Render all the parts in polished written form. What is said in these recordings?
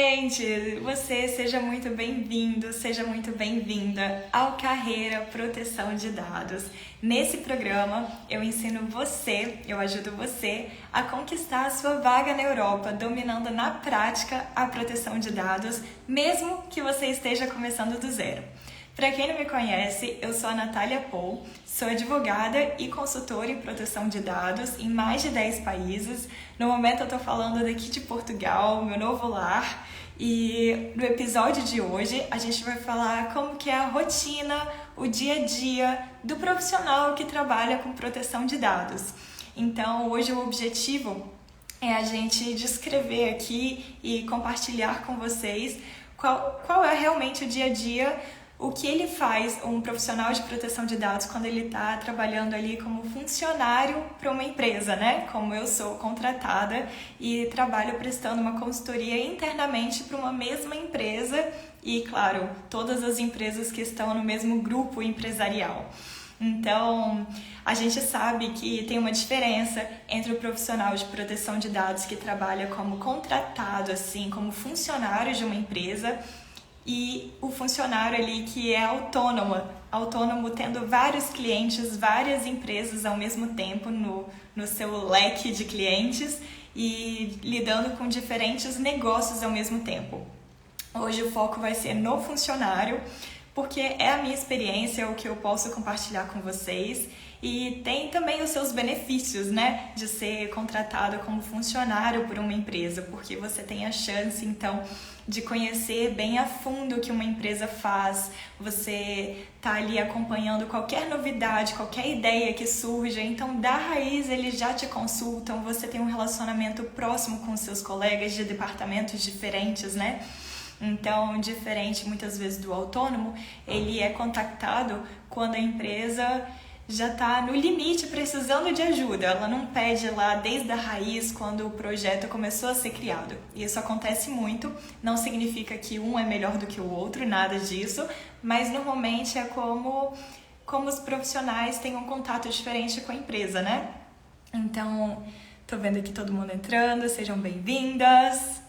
Gente, você seja muito bem-vindo, seja muito bem-vinda ao Carreira Proteção de Dados. Nesse programa, eu ensino você, eu ajudo você a conquistar a sua vaga na Europa, dominando na prática a proteção de dados, mesmo que você esteja começando do zero. Para quem não me conhece, eu sou a Natália Paul, sou advogada e consultora em proteção de dados em mais de 10 países. No momento eu estou falando daqui de Portugal, meu novo lar, e no episódio de hoje a gente vai falar como que é a rotina, o dia a dia do profissional que trabalha com proteção de dados. Então hoje o objetivo é a gente descrever aqui e compartilhar com vocês qual é realmente o dia a dia, o que ele faz, um profissional de proteção de dados, quando ele está trabalhando ali como funcionário para uma empresa, né? Como eu sou contratada e trabalho prestando uma consultoria internamente para uma mesma empresa e, claro, todas as empresas que estão no mesmo grupo empresarial. Então, a gente sabe que tem uma diferença entre o profissional de proteção de dados que trabalha como contratado, assim, como funcionário de uma empresa, e o funcionário ali que é autônomo tendo vários clientes, várias empresas ao mesmo tempo no seu leque de clientes e lidando com diferentes negócios ao mesmo tempo. Hoje o foco vai ser no funcionário, porque é a minha experiência, o que eu posso compartilhar com vocês, e tem também os seus benefícios, né, de ser contratado como funcionário por uma empresa, porque você tem a chance, então, de conhecer bem a fundo o que uma empresa faz, você tá ali acompanhando qualquer novidade, qualquer ideia que surja, então da raiz eles já te consultam, você tem um relacionamento próximo com seus colegas de departamentos diferentes, né? Então, diferente muitas vezes do autônomo, ele é contactado quando a empresa já está no limite, precisando de ajuda. Ela não pede lá desde a raiz, quando o projeto começou a ser criado. Isso acontece muito, não significa que um é melhor do que o outro, nada disso, mas normalmente é como os profissionais têm um contato diferente com a empresa, né? Então, tô vendo aqui todo mundo entrando, sejam bem-vindas!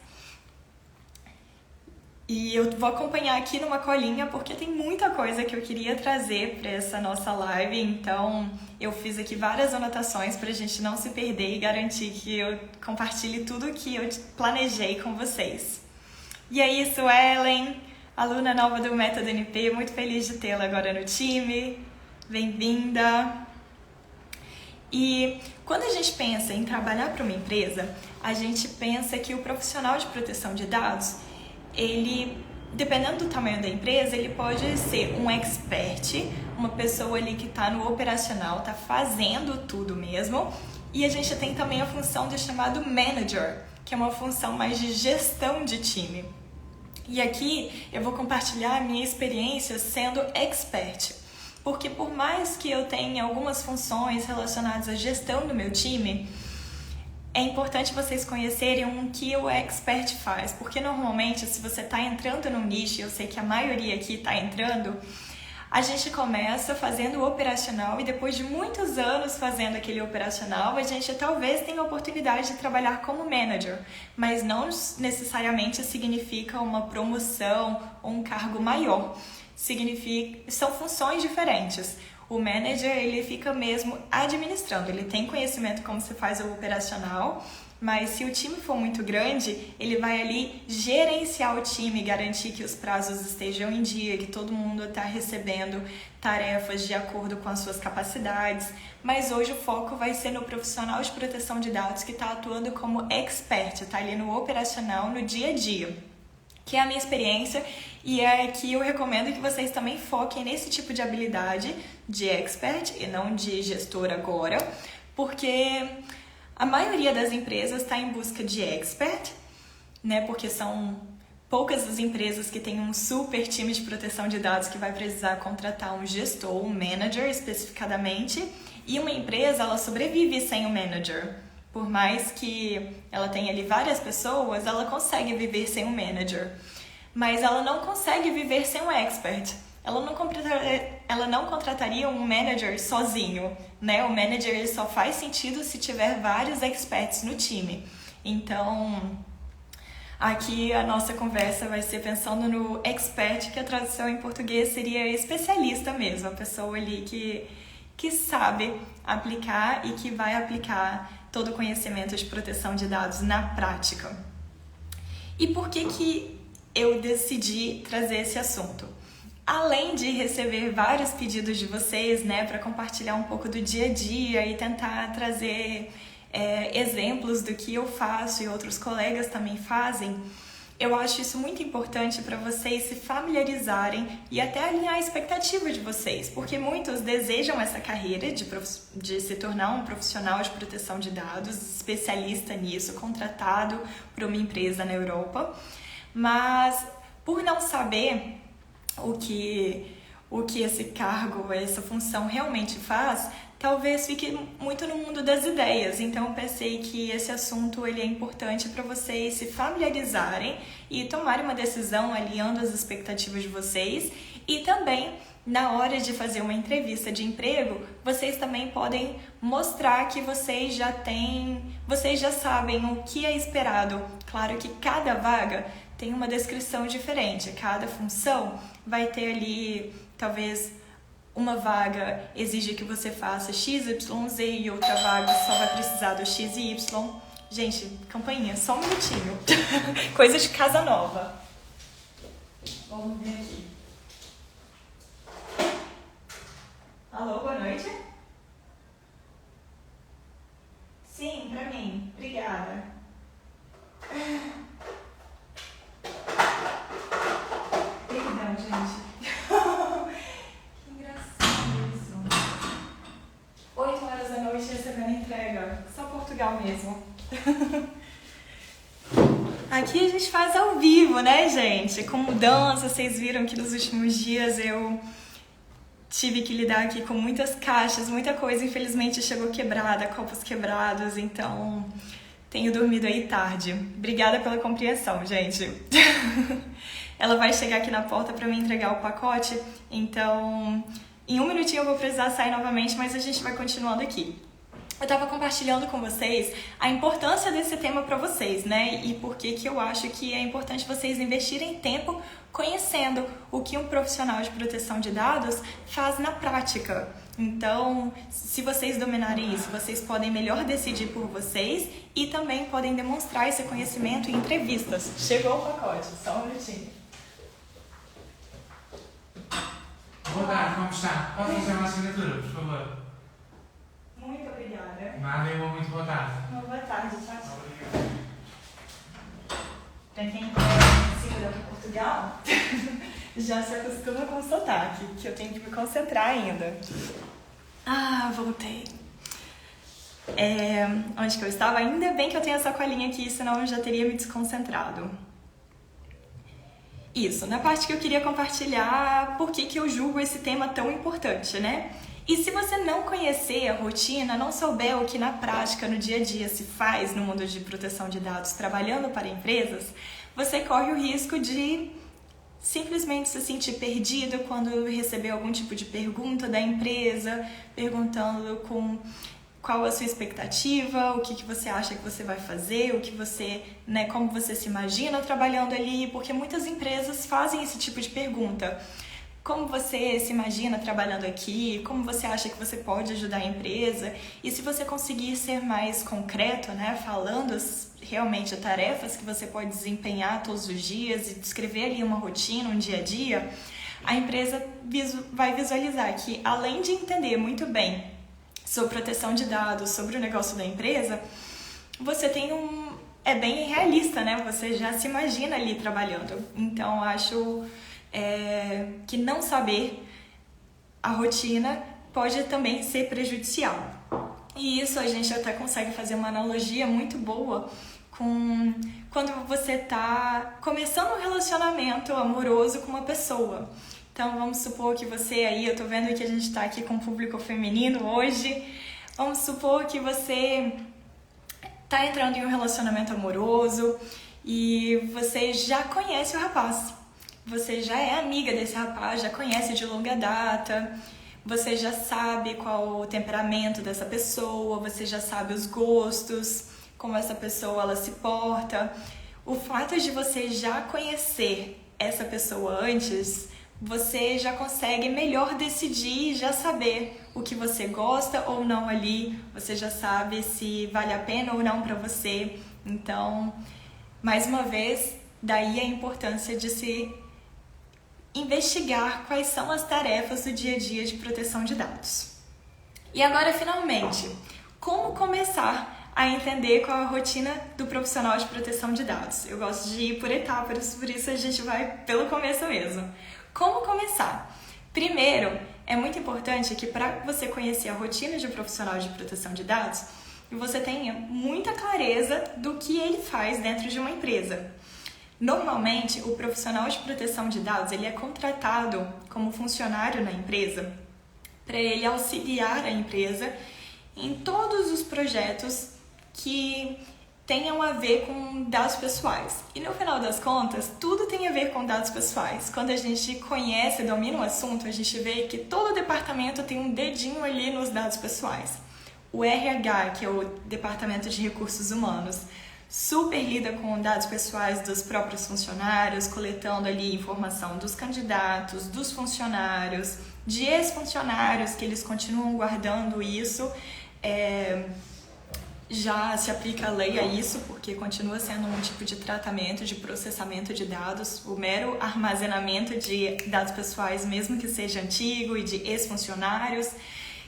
E eu vou acompanhar aqui numa colinha porque tem muita coisa que eu queria trazer para essa nossa live, então eu fiz aqui várias anotações para a gente não se perder e garantir que eu compartilhe tudo que eu planejei com vocês. E aí, Suelen, aluna nova do Método NP, muito feliz de tê-la agora no time, bem-vinda! E quando a gente pensa em trabalhar para uma empresa, a gente pensa que o profissional de proteção de dados, ele, dependendo do tamanho da empresa, ele pode ser um expert, uma pessoa ali que está no operacional, está fazendo tudo mesmo. E a gente tem também a função de chamado manager, que é uma função mais de gestão de time. E aqui eu vou compartilhar a minha experiência sendo expert, porque por mais que eu tenha algumas funções relacionadas à gestão do meu time, é importante vocês conhecerem o que o expert faz, porque normalmente se você está entrando num nicho, eu sei que a maioria aqui está entrando, a gente começa fazendo o operacional e depois de muitos anos fazendo aquele operacional, a gente talvez tenha a oportunidade de trabalhar como manager, mas não necessariamente significa uma promoção ou um cargo maior, são funções diferentes. O manager, ele fica mesmo administrando, ele tem conhecimento como se faz o operacional, mas se o time for muito grande, ele vai ali gerenciar o time, garantir que os prazos estejam em dia, que todo mundo está recebendo tarefas de acordo com as suas capacidades. Mas hoje o foco vai ser no profissional de proteção de dados que está atuando como expert, está ali no operacional, no dia a dia, que é a minha experiência e é que eu recomendo que vocês também foquem nesse tipo de habilidade de expert e não de gestor agora, porque a maioria das empresas está em busca de expert, né? Porque são poucas as empresas que têm um super time de proteção de dados que vai precisar contratar um gestor, um manager especificadamente, e uma empresa ela sobrevive sem um manager. Por mais que ela tenha ali várias pessoas, ela consegue viver sem um manager. Mas ela não consegue viver sem um expert. Ela não contrataria um manager sozinho, né? O manager ele só faz sentido se tiver vários experts no time. Então, Aqui a nossa conversa vai ser pensando no expert, que a tradução em português seria especialista mesmo, a pessoa ali que sabe aplicar e que vai aplicar todo o conhecimento de proteção de dados na prática. E por que eu decidi trazer esse assunto? Além de receber vários pedidos de vocês, né, para compartilhar um pouco do dia a dia e tentar trazer exemplos do que eu faço e outros colegas também fazem, eu acho isso muito importante para vocês se familiarizarem e até alinhar a expectativa de vocês, porque muitos desejam essa carreira de se tornar um profissional de proteção de dados, especialista nisso, contratado por uma empresa na Europa, mas por não saber o que esse cargo, essa função realmente faz, talvez fique muito no mundo das ideias. Então eu pensei que esse assunto ele é importante para vocês se familiarizarem e tomarem uma decisão alinhando as expectativas de vocês. E também, na hora de fazer uma entrevista de emprego, vocês também podem mostrar que vocês já sabem o que é esperado. Claro que cada vaga tem uma descrição diferente, cada função vai ter ali, talvez uma vaga exige que você faça X, Y, Z e outra vaga só vai precisar do X e Y. Gente, campainha, só um minutinho. Coisa de casa nova. Vamos ver aqui. Alô, boa noite? Sim, pra mim. Obrigada. Perdão, gente. Que engraçado isso. 8 horas da noite recebendo entrega. Só Portugal mesmo. Aqui a gente faz ao vivo, né, gente? Com mudança, vocês viram que nos últimos dias eu tive que lidar aqui com muitas caixas, muita coisa, infelizmente chegou quebrada, copos quebrados, então tenho dormido aí tarde. Obrigada pela compreensão, gente. Ela vai chegar aqui na porta para me entregar o pacote, então em um minutinho eu vou precisar sair novamente, mas a gente vai continuando aqui. Eu estava compartilhando com vocês a importância desse tema para vocês, né? E por que eu acho que é importante vocês investirem tempo conhecendo o que um profissional de proteção de dados faz na prática. Então, se vocês dominarem isso, vocês podem melhor decidir por vocês e também podem demonstrar esse conhecimento em entrevistas. Chegou o pacote, só um minutinho. Boa tarde, como está? Pode fazer uma assinatura, por favor? Muito obrigada. Nada, uma muito boa tarde. Uma boa tarde, tchau. Obrigado. Para quem é segura para Portugal, já se acostuma com o sotaque, que eu tenho que me concentrar ainda. Ah, voltei. Onde que eu estava? Ainda bem que eu tenho essa colinha aqui, senão eu já teria me desconcentrado. Isso, na parte que eu queria compartilhar por que eu julgo esse tema tão importante, né? E se você não conhecer a rotina, não souber o que na prática, no dia a dia se faz no mundo de proteção de dados trabalhando para empresas, você corre o risco de simplesmente se sentir perdido quando receber algum tipo de pergunta da empresa, perguntando qual a sua expectativa, o que você acha que você vai fazer, o que você, né, como você se imagina trabalhando ali, porque muitas empresas fazem esse tipo de pergunta. Como você se imagina trabalhando aqui? Como você acha que você pode ajudar a empresa? E se você conseguir ser mais concreto, né, falando realmente as tarefas que você pode desempenhar todos os dias e descrever ali uma rotina, um dia a dia, a empresa vai visualizar que, além de entender muito bem sobre proteção de dados, sobre o negócio da empresa, você tem é bem realista, né? Você já se imagina ali trabalhando. Então, acho que não saber a rotina pode também ser prejudicial. E isso a gente até consegue fazer uma analogia muito boa com quando você está começando um relacionamento amoroso com uma pessoa. Então vamos supor que você aí, eu tô vendo que a gente tá aqui com um público feminino hoje, vamos supor que você tá entrando em um relacionamento amoroso e você já conhece o rapaz. Você já é amiga desse rapaz, já conhece de longa data, você já sabe qual o temperamento dessa pessoa, você já sabe os gostos, como essa pessoa ela se porta, o fato de você já conhecer essa pessoa antes, você já consegue melhor decidir, já saber o que você gosta ou não ali, você já sabe se vale a pena ou não para você. Então, mais uma vez, daí a importância de se investigar quais são as tarefas do dia a dia de proteção de dados. E agora, finalmente, como começar a entender qual é a rotina do profissional de proteção de dados? Eu gosto de ir por etapas, por isso a gente vai pelo começo mesmo. Como começar? Primeiro, é muito importante que para você conhecer a rotina de um profissional de proteção de dados, você tenha muita clareza do que ele faz dentro de uma empresa. Normalmente, o profissional de proteção de dados ele é contratado como funcionário na empresa para ele auxiliar a empresa em todos os projetos que tenham a ver com dados pessoais. E no final das contas, tudo tem a ver com dados pessoais. Quando a gente conhece, domina o assunto, a gente vê que todo departamento tem um dedinho ali nos dados pessoais. O RH, que é o Departamento de Recursos Humanos, super lida com dados pessoais dos próprios funcionários, coletando ali informação dos candidatos, dos funcionários, de ex-funcionários, que eles continuam guardando isso. Já se aplica a lei a isso, porque continua sendo um tipo de tratamento, de processamento de dados, o mero armazenamento de dados pessoais, mesmo que seja antigo, e de ex-funcionários.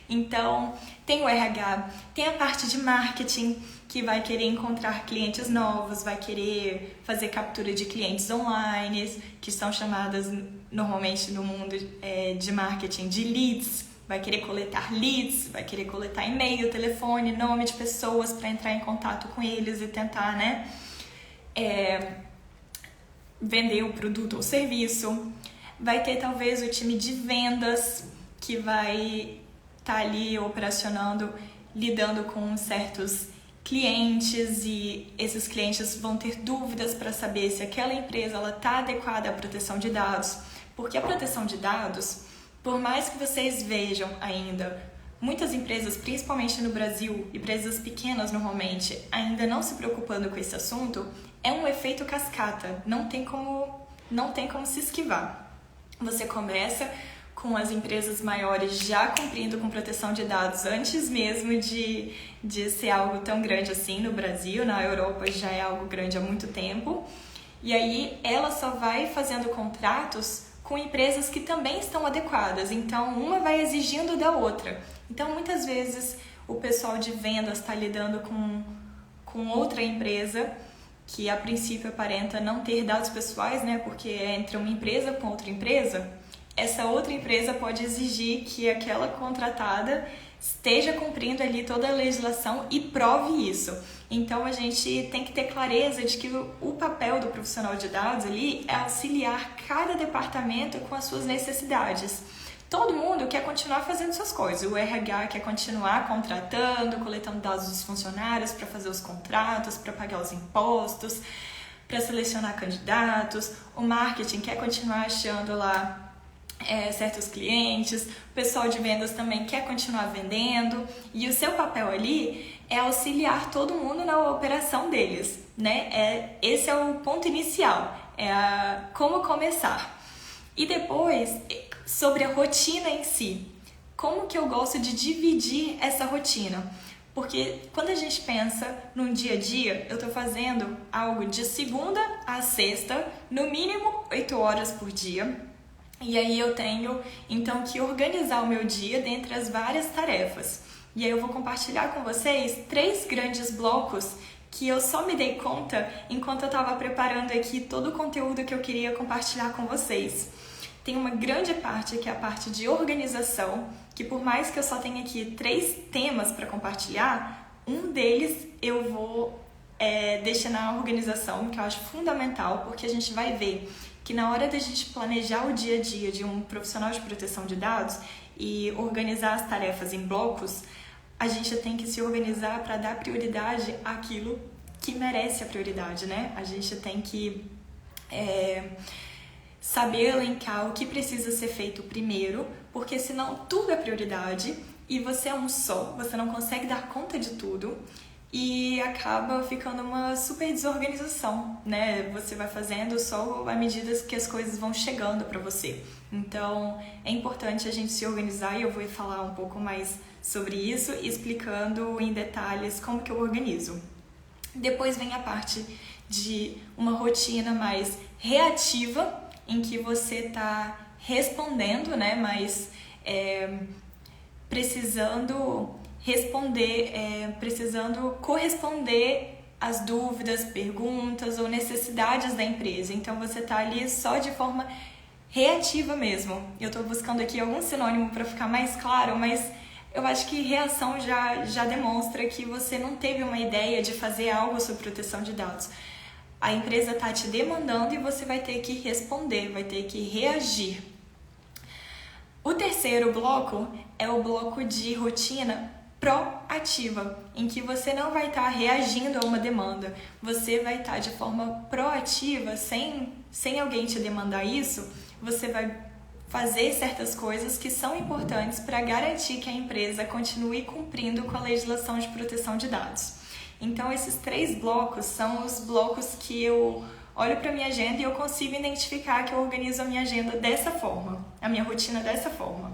Então, tem o RH, tem a parte de marketing, que vai querer encontrar clientes novos, vai querer fazer captura de clientes online, que são chamadas normalmente no mundo de marketing de leads. Vai querer coletar leads, vai querer coletar e-mail, telefone, nome de pessoas para entrar em contato com eles e tentar, vender o produto ou serviço. Vai ter talvez o time de vendas que vai estar ali operacionando, lidando com certos clientes, e esses clientes vão ter dúvidas para saber se aquela empresa está adequada à proteção de dados, porque a proteção de dados, por mais que vocês vejam ainda muitas empresas, principalmente no Brasil, empresas pequenas normalmente, ainda não se preocupando com esse assunto, é um efeito cascata, não tem como se esquivar. Você começa com as empresas maiores já cumprindo com proteção de dados antes mesmo de ser algo tão grande assim no Brasil. Na Europa já é algo grande há muito tempo, e aí ela só vai fazendo contratos com empresas que também estão adequadas, então uma vai exigindo da outra. Então muitas vezes o pessoal de vendas está lidando com outra empresa que a princípio aparenta não ter dados pessoais, porque é entre uma empresa com outra empresa. Essa outra empresa pode exigir que aquela contratada esteja cumprindo ali toda a legislação e prove isso. Então a gente tem que ter clareza de que o papel do profissional de dados ali é auxiliar cada departamento com as suas necessidades. Todo mundo quer continuar fazendo suas coisas. O RH quer continuar contratando, coletando dados dos funcionários para fazer os contratos, para pagar os impostos, para selecionar candidatos. O marketing quer continuar achando lá certos clientes, o pessoal de vendas também quer continuar vendendo, e o seu papel ali é auxiliar todo mundo na operação deles, esse é o ponto inicial, como começar. E depois, sobre a rotina em si, como que eu gosto de dividir essa rotina? Porque quando a gente pensa num dia a dia, eu estou fazendo algo de segunda a sexta, no mínimo 8 horas por dia. E aí eu tenho, então, que organizar o meu dia dentre as várias tarefas. E aí eu vou compartilhar com vocês 3 grandes blocos que eu só me dei conta enquanto eu estava preparando aqui todo o conteúdo que eu queria compartilhar com vocês. Tem uma grande parte que é a parte de organização, que por mais que eu só tenha aqui 3 temas para compartilhar, um deles eu vou destinar à organização, que eu acho fundamental, porque a gente vai ver que na hora da gente planejar o dia a dia de um profissional de proteção de dados e organizar as tarefas em blocos, a gente tem que se organizar para dar prioridade àquilo que merece a prioridade, A gente tem que saber elencar o que precisa ser feito primeiro, porque senão tudo é prioridade e você é um só, você não consegue dar conta de tudo. e acaba ficando uma super desorganização, né? Você vai fazendo só à medida que as coisas vão chegando para você. Então, é importante a gente se organizar e eu vou falar um pouco mais sobre isso, explicando em detalhes como que eu organizo. Depois vem a parte de uma rotina mais reativa, em que você está respondendo, né? Mas precisando responder, precisando corresponder às dúvidas, perguntas ou necessidades da empresa. Então você está ali só de forma reativa mesmo. Eu estou buscando aqui algum sinônimo para ficar mais claro, mas eu acho que reação já demonstra que você não teve uma ideia de fazer algo sobre proteção de dados. A empresa está te demandando e você vai ter que responder, vai ter que reagir. O terceiro bloco é o bloco de rotina proativa, em que você não vai estar reagindo a uma demanda, você vai estar de forma proativa, sem alguém te demandar isso, você vai fazer certas coisas que são importantes para garantir que a empresa continue cumprindo com a legislação de proteção de dados. Então, esses 3 blocos são os blocos que eu olho para a minha agenda e eu consigo identificar que eu organizo a minha agenda dessa forma, a minha rotina dessa forma.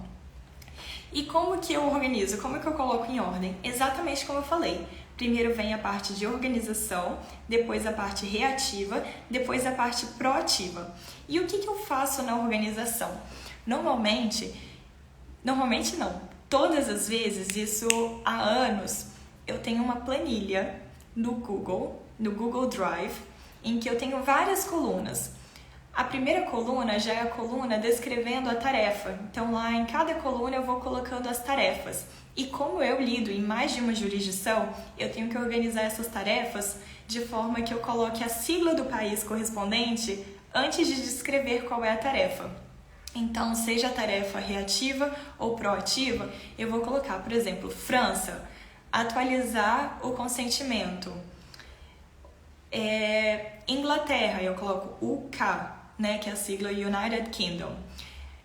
E como que eu organizo? Como que eu coloco em ordem? Exatamente como eu falei. Primeiro vem a parte de organização, depois a parte reativa, depois a parte proativa. E o que eu faço na organização? Normalmente não, todas as vezes, isso há anos, eu tenho uma planilha no Google Drive, em que eu tenho várias colunas. A primeira coluna já é a coluna descrevendo a tarefa. Então lá em cada coluna eu vou colocando as tarefas. E como eu lido em mais de uma jurisdição, eu tenho que organizar essas tarefas de forma que eu coloque a sigla do país correspondente antes de descrever qual é a tarefa. Então, seja a tarefa reativa ou proativa, eu vou colocar, por exemplo, França, atualizar o consentimento. Inglaterra, eu coloco UK, né, que é a sigla United Kingdom.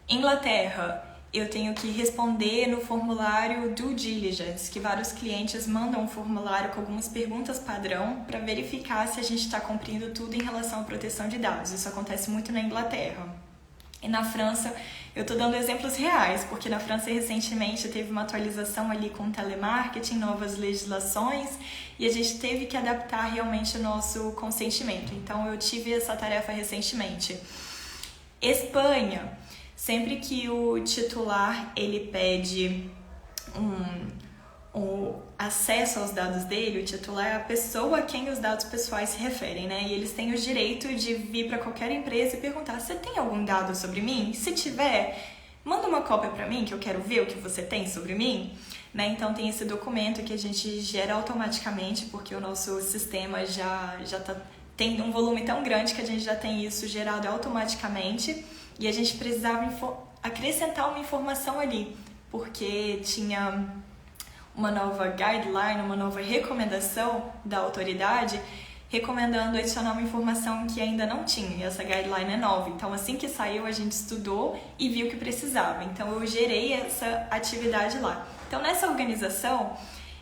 Inglaterra, eu tenho que responder no formulário Due Diligence, que vários clientes mandam um formulário com algumas perguntas padrão para verificar se a gente está cumprindo tudo em relação à proteção de dados. Isso acontece muito na Inglaterra. E na França, eu estou dando exemplos reais, porque na França recentemente teve uma atualização ali com telemarketing, novas legislações, e a gente teve que adaptar realmente o nosso consentimento. Então eu tive essa tarefa recentemente. Espanha, sempre que o titular ele pede acesso aos dados dele, o titular é a pessoa a quem os dados pessoais se referem, né? E eles têm o direito de vir para qualquer empresa e perguntar: você tem algum dado sobre mim? Se tiver, manda uma cópia para mim que eu quero ver o que você tem sobre mim, né? Então tem esse documento que a gente gera automaticamente, porque o nosso sistema já tem um volume tão grande que a gente já tem isso gerado automaticamente e a gente precisava acrescentar uma informação ali, porque tinha uma nova guideline, uma nova recomendação da autoridade recomendando adicionar uma informação que ainda não tinha, e essa guideline é nova. Então, assim que saiu, a gente estudou e viu que precisava. Então, eu gerei essa atividade lá. Então, nessa organização,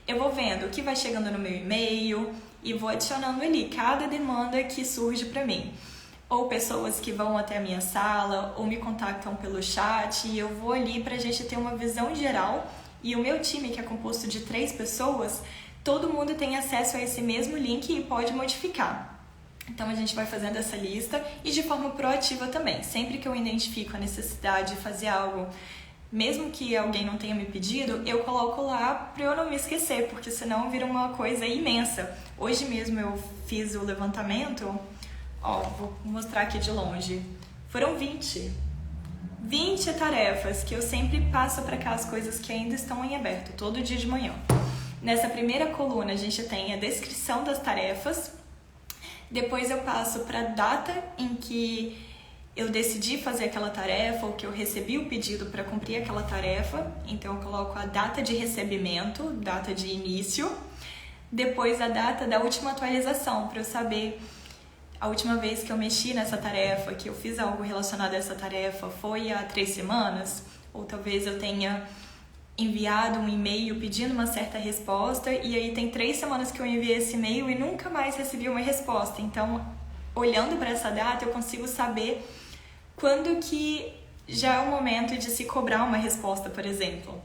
eu vou vendo o que vai chegando no meu e-mail e vou adicionando ali cada demanda que surge para mim. Ou pessoas que vão até a minha sala, ou me contactam pelo chat, e eu vou ali para a gente ter uma visão geral. E o meu time, que é composto de 3 pessoas, todo mundo tem acesso a esse mesmo link e pode modificar. Então a gente vai fazendo essa lista e de forma proativa também. Sempre que eu identifico a necessidade de fazer algo, mesmo que alguém não tenha me pedido, eu coloco lá para eu não me esquecer, porque senão vira uma coisa imensa. Hoje mesmo eu fiz o levantamento, vou mostrar aqui de longe. Foram 20 tarefas que eu sempre passo para cá as coisas que ainda estão em aberto, todo dia de manhã. Nessa primeira coluna a gente tem a descrição das tarefas, depois eu passo para a data em que eu decidi fazer aquela tarefa ou que eu recebi o pedido para cumprir aquela tarefa, então eu coloco a data de recebimento, data de início, depois a data da última atualização para eu saber a última vez que eu mexi nessa tarefa, que eu fiz algo relacionado a essa tarefa foi há 3 semanas, ou talvez eu tenha enviado um e-mail pedindo uma certa resposta e aí tem 3 semanas que eu enviei esse e-mail e nunca mais recebi uma resposta. Então, olhando para essa data, eu consigo saber quando que já é o momento de se cobrar uma resposta, por exemplo.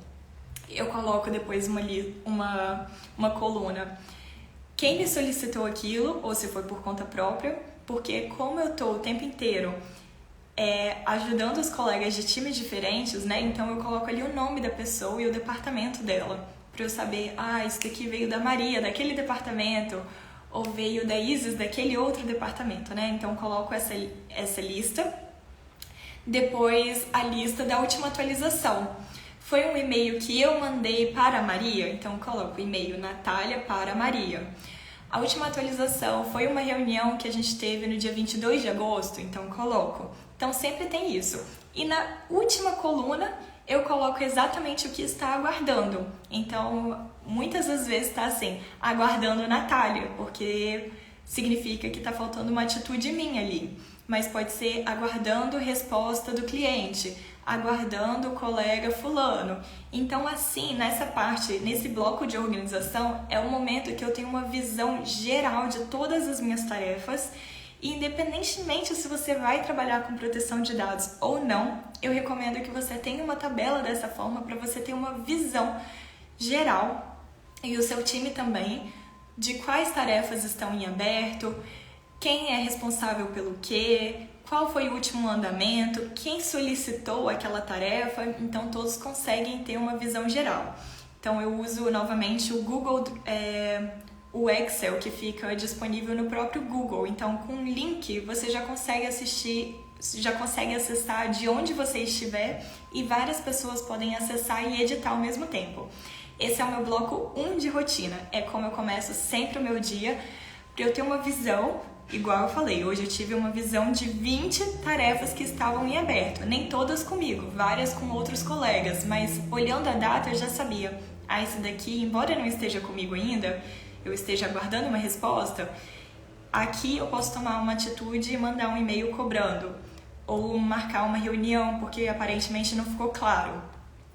Eu coloco depois uma coluna. Quem me solicitou aquilo, ou se foi por conta própria, porque como eu tô o tempo inteiro ajudando os colegas de times diferentes, né? Então eu coloco ali o nome da pessoa e o departamento dela, para eu saber, isso daqui veio da Maria, daquele departamento, ou veio da Isis, daquele outro departamento, né? Então eu coloco essa lista. Depois a lista da última atualização. Foi um e-mail que eu mandei para a Maria, então eu coloco e-mail Natália para a Maria. A última atualização foi uma reunião que a gente teve no dia 22 de agosto, então coloco. Então sempre tem isso. E na última coluna eu coloco exatamente o que está aguardando. Então muitas das vezes está assim, aguardando Natália, porque significa que está faltando uma atitude minha ali. Mas pode ser aguardando resposta do cliente, aguardando o colega fulano. Então assim, nessa parte, nesse bloco de organização, é o momento que eu tenho uma visão geral de todas as minhas tarefas. E independentemente se você vai trabalhar com proteção de dados ou não, eu recomendo que você tenha uma tabela dessa forma para você ter uma visão geral, e o seu time também, de quais tarefas estão em aberto, quem é responsável pelo quê, qual foi o último andamento, quem solicitou aquela tarefa. Então todos conseguem ter uma visão geral. Então eu uso novamente o Google, o Excel, que fica disponível no próprio Google. Então com um link você já consegue acessar de onde você estiver, e várias pessoas podem acessar e editar ao mesmo tempo. Esse é o meu bloco 1 de rotina, é como eu começo sempre o meu dia, para eu ter uma visão. Igual eu falei, hoje eu tive uma visão de 20 tarefas que estavam em aberto, nem todas comigo, várias com outros colegas, mas olhando a data eu já sabia, esse daqui, embora não esteja comigo ainda, eu esteja aguardando uma resposta, aqui eu posso tomar uma atitude e mandar um e-mail cobrando, ou marcar uma reunião, porque aparentemente não ficou claro.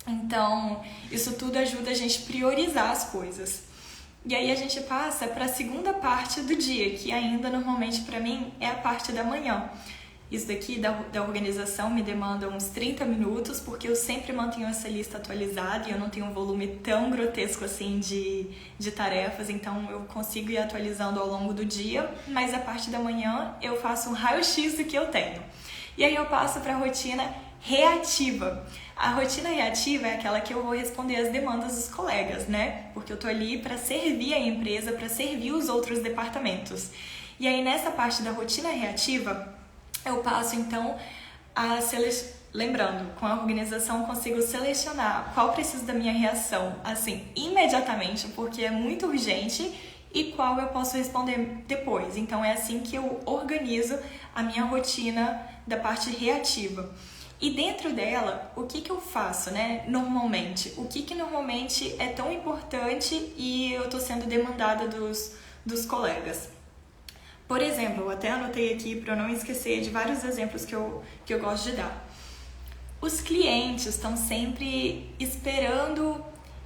Então, isso tudo ajuda a gente a priorizar as coisas. E aí a gente passa para a segunda parte do dia, que ainda normalmente para mim é a parte da manhã. Isso daqui da organização me demanda uns 30 minutos, porque eu sempre mantenho essa lista atualizada e eu não tenho um volume tão grotesco assim de tarefas, então eu consigo ir atualizando ao longo do dia, mas a parte da manhã eu faço um raio-x do que eu tenho. E aí eu passo para a rotina reativa. A rotina reativa é aquela que eu vou responder as demandas dos colegas, né? Porque eu tô ali para servir a empresa, para servir os outros departamentos. E aí nessa parte da rotina reativa, eu passo então lembrando, com a organização eu consigo selecionar qual precisa da minha reação, assim, imediatamente, porque é muito urgente, e qual eu posso responder depois. Então é assim que eu organizo a minha rotina da parte reativa. E dentro dela, o que eu faço, né, normalmente? O que normalmente é tão importante e eu tô sendo demandada dos colegas? Por exemplo, eu até anotei aqui para eu não esquecer de vários exemplos que eu gosto de dar. Os clientes estão sempre esperando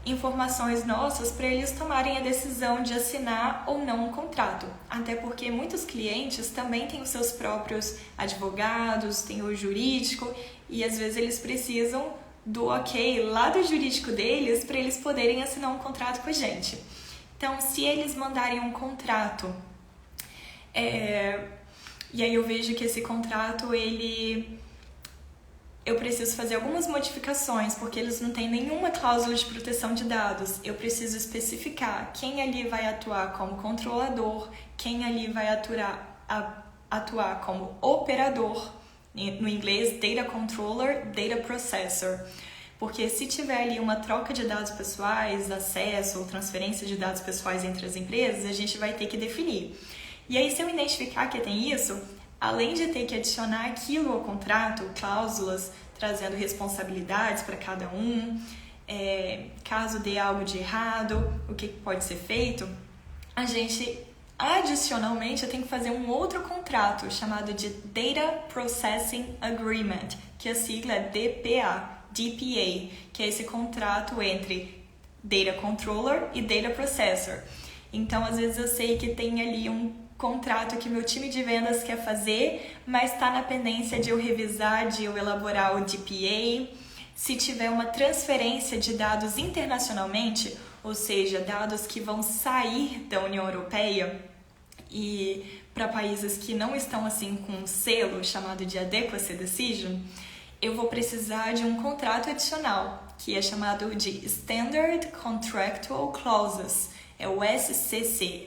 informações nossas para eles tomarem a decisão de assinar ou não um contrato. Até porque muitos clientes também têm os seus próprios advogados, têm o jurídico, e às vezes eles precisam do ok lá do jurídico deles para eles poderem assinar um contrato com a gente. Então, se eles mandarem um contrato, e aí eu vejo que esse contrato, eu preciso fazer algumas modificações, porque eles não têm nenhuma cláusula de proteção de dados. Eu preciso especificar quem ali vai atuar como controlador, quem ali vai atuar como operador, no inglês Data Controller, Data Processor. Porque se tiver ali uma troca de dados pessoais, acesso ou transferência de dados pessoais entre as empresas, a gente vai ter que definir. E aí, se eu identificar que tem isso, além de ter que adicionar aquilo ao contrato, cláusulas trazendo responsabilidades para cada um, caso dê algo de errado, o que pode ser feito, a gente, adicionalmente, tem que fazer um outro contrato chamado de Data Processing Agreement, que a sigla é DPA, DPA, que é esse contrato entre Data Controller e Data Processor. Então, às vezes eu sei que tem ali um contrato que meu time de vendas quer fazer, mas está na pendência de eu revisar, de eu elaborar o DPA. Se tiver uma transferência de dados internacionalmente, ou seja, dados que vão sair da União Europeia e para países que não estão assim com um selo chamado de Adequacy Decision, eu vou precisar de um contrato adicional, que é chamado de Standard Contractual Clauses, é o SCC.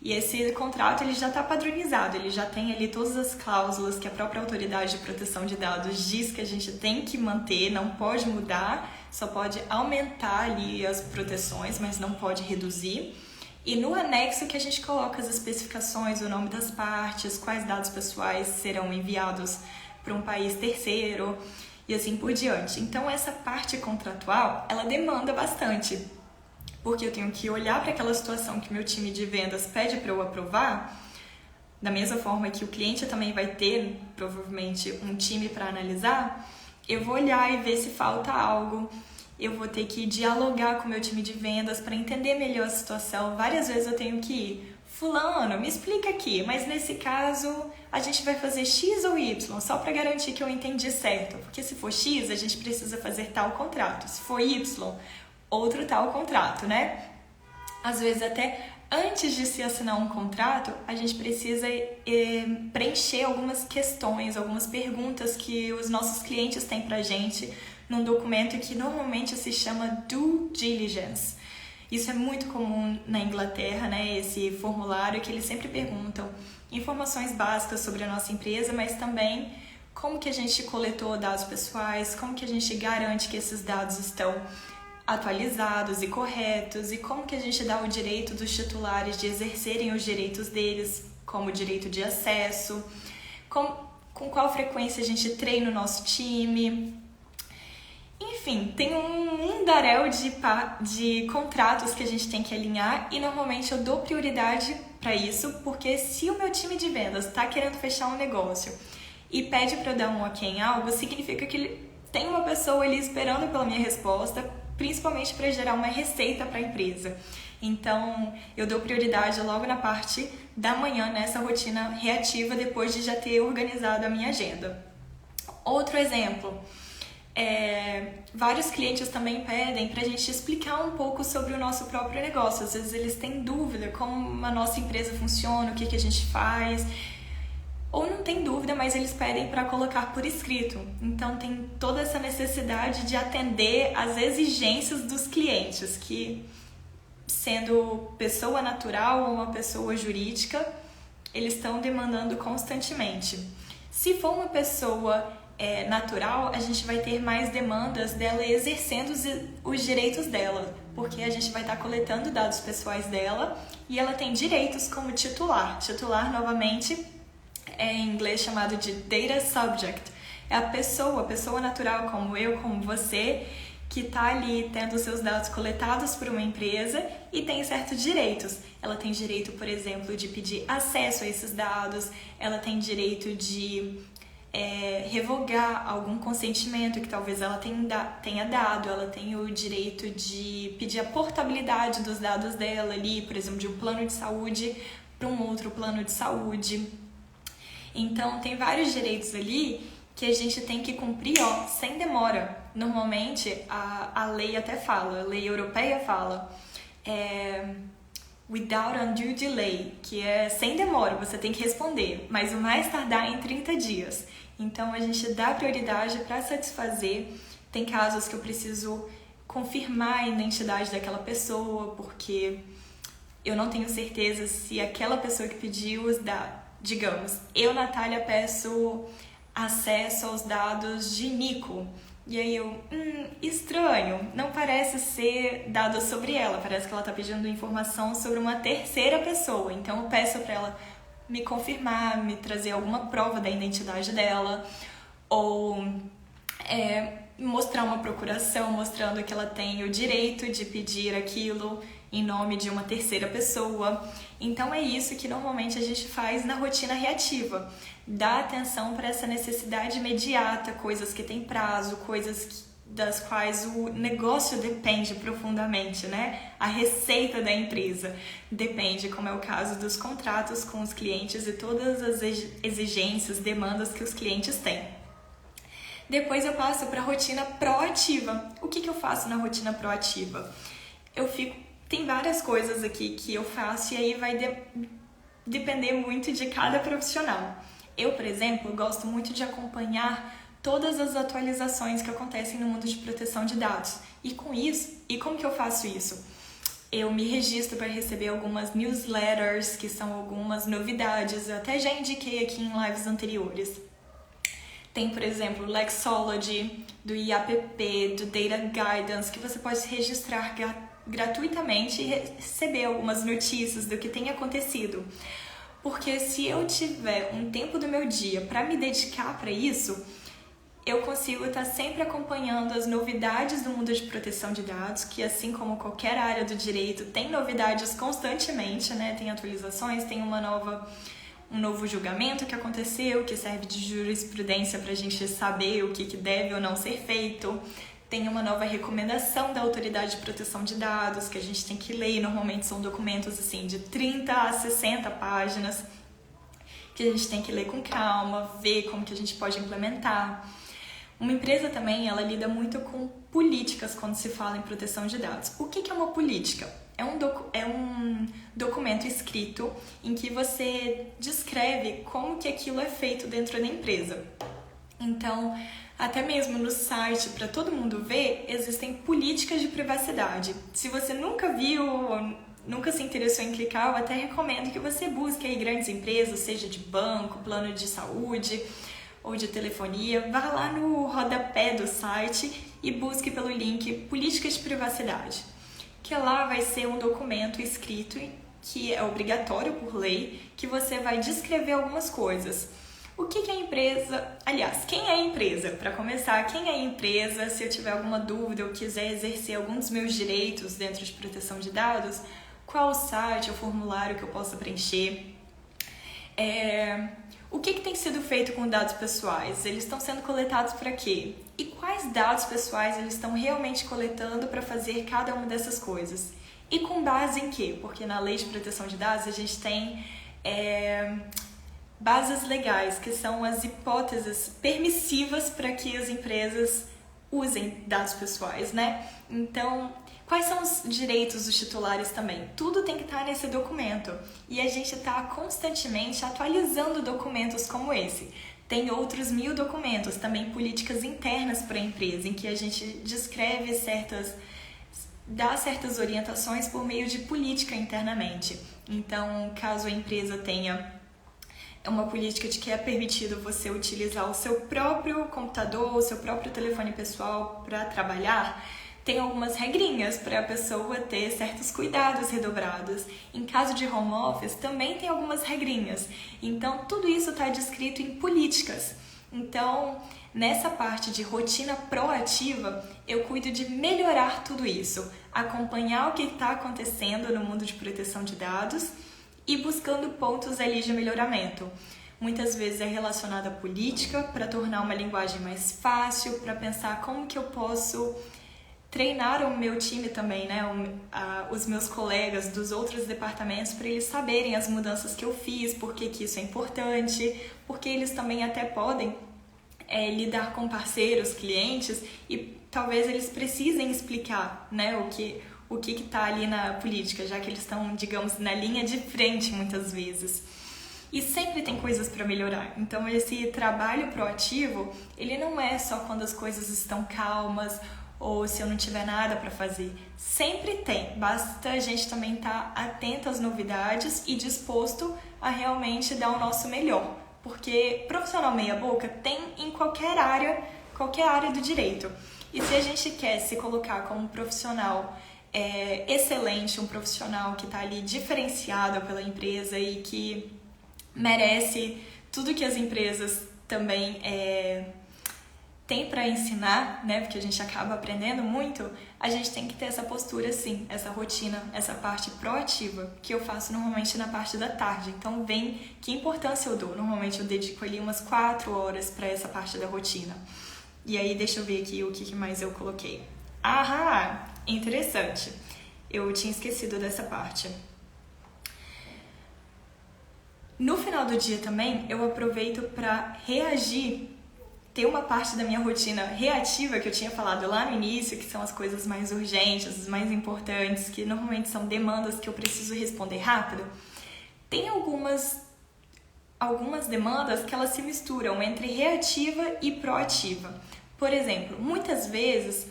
E esse contrato ele já está padronizado, ele já tem ali todas as cláusulas que a própria Autoridade de Proteção de Dados diz que a gente tem que manter, não pode mudar, só pode aumentar ali as proteções, mas não pode reduzir. E no anexo que a gente coloca as especificações, o nome das partes, quais dados pessoais serão enviados para um país terceiro e assim por diante. Então essa parte contratual, ela demanda bastante, porque eu tenho que olhar para aquela situação que meu time de vendas pede para eu aprovar, da mesma forma que o cliente também vai ter, provavelmente, um time para analisar, eu vou olhar e ver se falta algo, eu vou ter que dialogar com o meu time de vendas para entender melhor a situação. Várias vezes eu tenho que ir, fulano, me explica aqui, mas nesse caso a gente vai fazer X ou Y, só para garantir que eu entendi certo, porque se for X, a gente precisa fazer tal contrato, se for Y, outro tal contrato, né? Às vezes até antes de se assinar um contrato, a gente precisa preencher algumas questões, algumas perguntas que os nossos clientes têm pra gente num documento que normalmente se chama Due Diligence. Isso é muito comum na Inglaterra, né? Esse formulário que eles sempre perguntam informações básicas sobre a nossa empresa, mas também como que a gente coletou dados pessoais, como que a gente garante que esses dados estão atualizados e corretos, e como que a gente dá o direito dos titulares de exercerem os direitos deles, como o direito de acesso, com qual frequência a gente treina o nosso time. Enfim, tem um mundaréu de contratos que a gente tem que alinhar, e normalmente eu dou prioridade para isso, porque se o meu time de vendas está querendo fechar um negócio e pede para eu dar um ok em algo, significa que tem uma pessoa ali esperando pela minha resposta, principalmente para gerar uma receita para a empresa. Então, eu dou prioridade logo na parte da manhã, nessa rotina reativa, depois de já ter organizado a minha agenda. Outro exemplo, vários clientes também pedem para a gente explicar um pouco sobre o nosso próprio negócio. Às vezes eles têm dúvida como a nossa empresa funciona, o que a gente faz, ou não tem dúvida, mas eles pedem para colocar por escrito. Então tem toda essa necessidade de atender às exigências dos clientes, que sendo pessoa natural ou uma pessoa jurídica, eles estão demandando constantemente. Se for uma pessoa natural, a gente vai ter mais demandas dela exercendo os direitos dela, porque a gente vai estar coletando dados pessoais dela e ela tem direitos como titular. Titular, novamente, é em inglês chamado de Data Subject. É a pessoa natural como eu, como você, que está ali tendo seus dados coletados por uma empresa e tem certos direitos. Ela tem direito, por exemplo, de pedir acesso a esses dados, ela tem direito de revogar algum consentimento que talvez ela tenha dado, ela tem o direito de pedir a portabilidade dos dados dela ali, por exemplo, de um plano de saúde para um outro plano de saúde. Então, tem vários direitos ali que a gente tem que cumprir, sem demora. Normalmente, a lei até fala, a lei europeia fala, without undue delay, que é sem demora, você tem que responder, mas o mais tardar em 30 dias. Então, a gente dá prioridade para satisfazer. Tem casos que eu preciso confirmar a identidade daquela pessoa, porque eu não tenho certeza se aquela pessoa que pediu os dados. Digamos, eu, Natália, peço acesso aos dados de Nico. E aí eu, estranho, não parece ser dado sobre ela, parece que ela está pedindo informação sobre uma terceira pessoa. Então eu peço para ela me confirmar, me trazer alguma prova da identidade dela, ou mostrar uma procuração mostrando que ela tem o direito de pedir aquilo em nome de uma terceira pessoa. Então é isso que normalmente a gente faz na rotina reativa. dá atenção para essa necessidade imediata, coisas que têm prazo, das quais o negócio depende profundamente, né? A receita da empresa depende, como é o caso dos contratos com os clientes e todas as exigências, demandas que os clientes têm. Depois eu passo para a rotina proativa. O que eu faço na rotina proativa? Tem várias coisas aqui que eu faço e aí vai depender muito de cada profissional. Eu, por exemplo, gosto muito de acompanhar todas as atualizações que acontecem no mundo de proteção de dados. E como que eu faço isso? Eu me registro para receber algumas newsletters, que são algumas novidades, eu até já indiquei aqui em lives anteriores. Tem, por exemplo, o Lexology, do IAPP, do Data Guidance, que você pode se registrar gratuitamente e receber algumas notícias do que tem acontecido. Porque se eu tiver um tempo do meu dia para me dedicar para isso, eu consigo estar sempre acompanhando as novidades do mundo de proteção de dados, que assim como qualquer área do direito, tem novidades constantemente, né? Tem atualizações, tem um novo julgamento que aconteceu, que serve de jurisprudência para a gente saber o que deve ou não ser feito. Tem uma nova recomendação da Autoridade de Proteção de Dados que a gente tem que ler. Normalmente são documentos assim, de 30 a 60 páginas que a gente tem que ler com calma, ver como que a gente pode implementar. Uma empresa também, ela lida muito com políticas quando se fala em proteção de dados. O que é uma política? É um documento escrito em que você descreve como que aquilo é feito dentro da empresa. Então, até mesmo no site, para todo mundo ver, existem políticas de privacidade. Se você nunca viu ou nunca se interessou em clicar, eu até recomendo que você busque aí grandes empresas, seja de banco, plano de saúde ou de telefonia. Vá lá no rodapé do site e busque pelo link Políticas de Privacidade, que lá vai ser um documento escrito que é obrigatório por lei, que você vai descrever algumas coisas. O que é a empresa? Aliás, quem é a empresa? Para começar, quem é a empresa? Se eu tiver alguma dúvida ou quiser exercer algum dos meus direitos dentro de proteção de dados, qual o site ou formulário que eu possa preencher? O que tem sido feito com dados pessoais? Eles estão sendo coletados para quê? E quais dados pessoais eles estão realmente coletando para fazer cada uma dessas coisas? E com base em quê? Porque na Lei de Proteção de Dados a gente tem bases legais, que são as hipóteses permissivas para que as empresas usem dados pessoais, né? Então, quais são os direitos dos titulares também? Tudo tem que estar nesse documento. E a gente está constantemente atualizando documentos como esse. Tem outros 1000 documentos, também políticas internas para a empresa, em que a gente descreve dá certas orientações por meio de política internamente. Então, caso a empresa tenha uma política de que é permitido você utilizar o seu próprio computador, o seu próprio telefone pessoal para trabalhar, tem algumas regrinhas para a pessoa ter certos cuidados redobrados. Em caso de home office, também tem algumas regrinhas. Então, tudo isso está descrito em políticas. Então, nessa parte de rotina proativa, eu cuido de melhorar tudo isso, acompanhar o que está acontecendo no mundo de proteção de dados e buscando pontos ali de melhoramento. Muitas vezes é relacionado à política, para tornar uma linguagem mais fácil, para pensar como que eu posso treinar o meu time também, né? Os meus colegas dos outros departamentos, para eles saberem as mudanças que eu fiz, por que isso é importante, porque eles também até podem lidar com parceiros, clientes, e talvez eles precisem explicar, né, o que está ali na política, já que eles estão, digamos, na linha de frente muitas vezes. E sempre tem coisas para melhorar. Então, esse trabalho proativo, ele não é só quando as coisas estão calmas ou se eu não tiver nada para fazer. Sempre tem. Basta a gente também estar atento às novidades e disposto a realmente dar o nosso melhor. Porque profissional meia boca tem em qualquer área do direito. E se a gente quer se colocar como um profissional excelente, um profissional que está ali diferenciado pela empresa e que merece tudo que as empresas também tem para ensinar, né, porque a gente acaba aprendendo muito, a gente tem que ter essa postura sim, essa rotina, essa parte proativa, que eu faço normalmente na parte da tarde. Então vem que importância eu dou. Normalmente eu dedico ali umas 4 horas para essa parte da rotina. E aí deixa eu ver aqui o que mais eu coloquei. Ah, interessante. Eu tinha esquecido dessa parte. No final do dia também, eu aproveito para reagir. Tem uma parte da minha rotina reativa que eu tinha falado lá no início, que são as coisas mais urgentes, as mais importantes, que normalmente são demandas que eu preciso responder rápido. Tem algumas demandas que elas se misturam entre reativa e proativa. Por exemplo, muitas vezes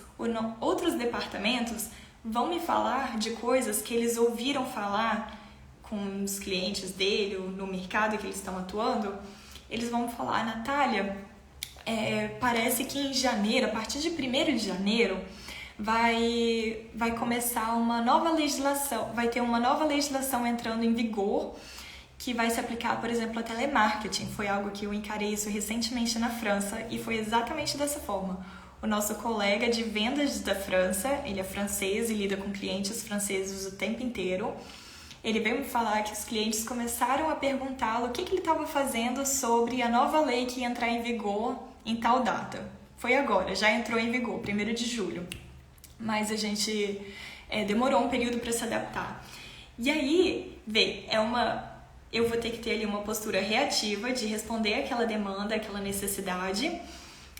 outros departamentos vão me falar de coisas que eles ouviram falar com os clientes dele, ou no mercado que eles estão atuando. Eles vão falar: Natália, parece que em janeiro, a partir de 1º de janeiro, vai começar uma nova legislação, vai ter uma nova legislação entrando em vigor que vai se aplicar, por exemplo, a telemarketing. Foi algo que eu encarei isso recentemente na França e foi exatamente dessa forma. O nosso colega de vendas da França, ele é francês e lida com clientes franceses o tempo inteiro. Ele veio me falar que os clientes começaram a perguntá-lo o que ele estava fazendo sobre a nova lei que ia entrar em vigor em tal data. Foi agora, já entrou em vigor, 1º de julho. Mas a gente demorou um período para se adaptar. E aí, eu vou ter que ter ali uma postura reativa de responder aquela demanda, aquela necessidade.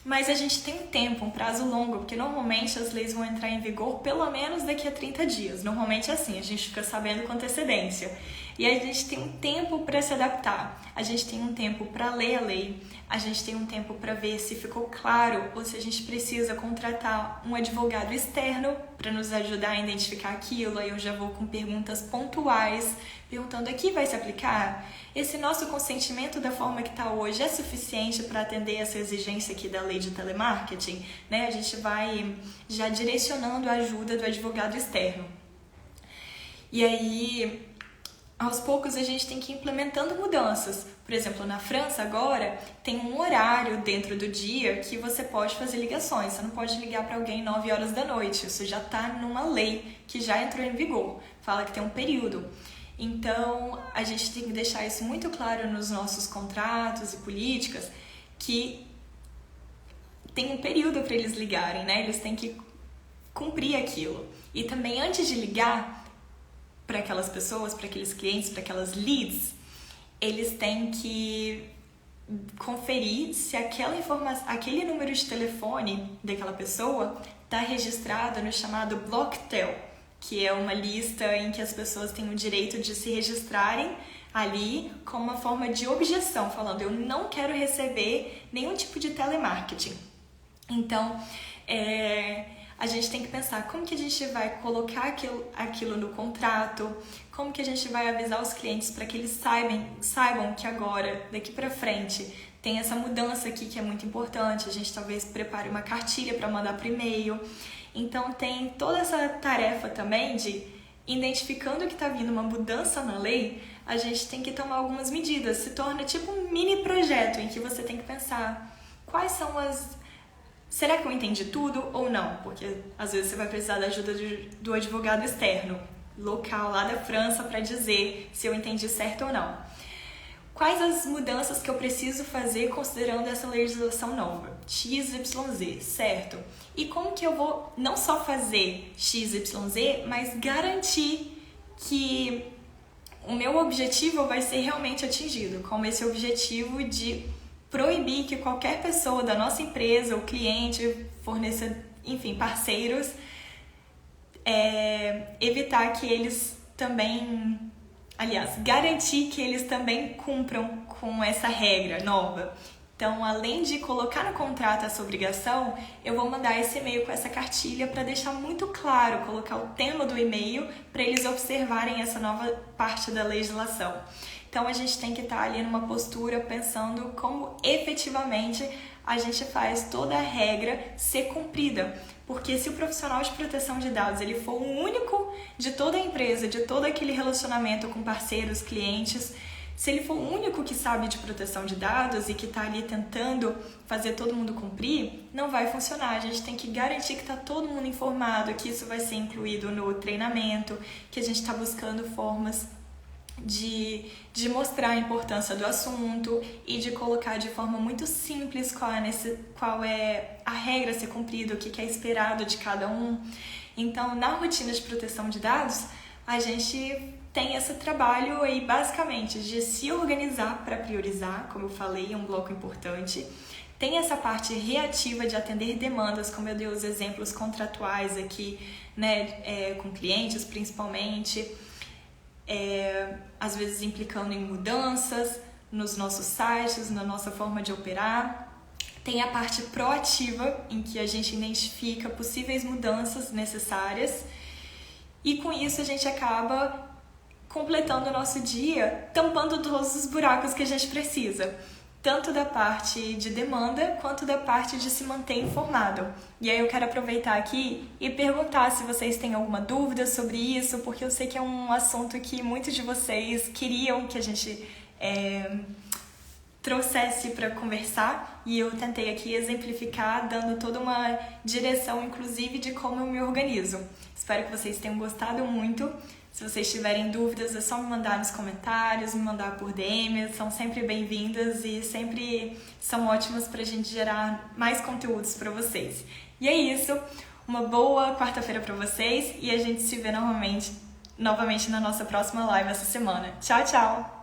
Mas a gente tem um tempo, um prazo longo, porque normalmente as leis vão entrar em vigor pelo menos daqui a 30 dias. Normalmente é assim, a gente fica sabendo com antecedência. E a gente tem um tempo para se adaptar, a gente tem um tempo para ler a lei, a gente tem um tempo para ver se ficou claro ou se a gente precisa contratar um advogado externo para nos ajudar a identificar aquilo. Aí eu já vou com perguntas pontuais, perguntando: aqui vai se aplicar? Esse nosso consentimento da forma que está hoje é suficiente para atender essa exigência aqui da lei de telemarketing? Né? A gente vai já direcionando a ajuda do advogado externo. E aí, aos poucos, a gente tem que ir implementando mudanças. Por exemplo, na França agora tem um horário dentro do dia que você pode fazer ligações. Você não pode ligar para alguém 9 horas da noite. Isso já está numa lei que já entrou em vigor. Fala que tem um período. Então, a gente tem que deixar isso muito claro nos nossos contratos e políticas, que tem um período para eles ligarem, né? Eles têm que cumprir aquilo. E também, antes de ligar para aquelas pessoas, para aqueles clientes, para aquelas leads, eles têm que conferir se aquela informação, aquele número de telefone daquela pessoa está registrado no chamado Blocktel, que é uma lista em que as pessoas têm o direito de se registrarem ali com uma forma de objeção, falando: eu não quero receber nenhum tipo de telemarketing. Então, a gente tem que pensar como que a gente vai colocar aquilo no contrato, como que a gente vai avisar os clientes para que eles saibam que agora, daqui para frente, tem essa mudança aqui que é muito importante. A gente talvez prepare uma cartilha para mandar por e-mail. Então tem toda essa tarefa também de, identificando que está vindo uma mudança na lei, a gente tem que tomar algumas medidas. Se torna tipo um mini projeto em que você tem que pensar quais são será que eu entendi tudo ou não? Porque às vezes você vai precisar da ajuda do advogado externo, local lá da França, para dizer se eu entendi certo ou não. Quais as mudanças que eu preciso fazer considerando essa legislação nova? XYZ, certo? E como que eu vou não só fazer XYZ, mas garantir que o meu objetivo vai ser realmente atingido, como esse objetivo de proibir que qualquer pessoa da nossa empresa, ou cliente, fornecedor, enfim, parceiros, evitar que eles também, aliás, garantir que eles também cumpram com essa regra nova. Então, além de colocar no contrato essa obrigação, eu vou mandar esse e-mail com essa cartilha para deixar muito claro, colocar o tema do e-mail para eles observarem essa nova parte da legislação. Então, a gente tem que estar ali numa postura pensando como efetivamente a gente faz toda a regra ser cumprida. Porque se o profissional de proteção de dados ele for o único de toda a empresa, de todo aquele relacionamento com parceiros, clientes, Se ele for o único que sabe de proteção de dados e que está ali tentando fazer todo mundo cumprir, não vai funcionar. A gente tem que garantir que está todo mundo informado, que isso vai ser incluído no treinamento, que a gente está buscando formas de mostrar a importância do assunto e de colocar de forma muito simples qual é a regra a ser cumprida, o que é esperado de cada um. Então, na rotina de proteção de dados, a gente tem esse trabalho aí basicamente de se organizar para priorizar, como eu falei, é um bloco importante. Tem essa parte reativa de atender demandas, como eu dei os exemplos contratuais aqui, né, com clientes principalmente, às vezes implicando em mudanças nos nossos sites, na nossa forma de operar. Tem a parte proativa, em que a gente identifica possíveis mudanças necessárias e com isso a gente acaba completando o nosso dia, tampando todos os buracos que a gente precisa, tanto da parte de demanda quanto da parte de se manter informado. E aí eu quero aproveitar aqui e perguntar se vocês têm alguma dúvida sobre isso, porque eu sei que é um assunto que muitos de vocês queriam que a gente trouxesse para conversar, e eu tentei aqui exemplificar, dando toda uma direção, inclusive, de como eu me organizo. Espero que vocês tenham gostado muito. Se vocês tiverem dúvidas, é só me mandar nos comentários, me mandar por DM, são sempre bem-vindas e sempre são ótimas para a gente gerar mais conteúdos para vocês. E é isso, uma boa quarta-feira para vocês e a gente se vê novamente na nossa próxima live essa semana. Tchau, tchau!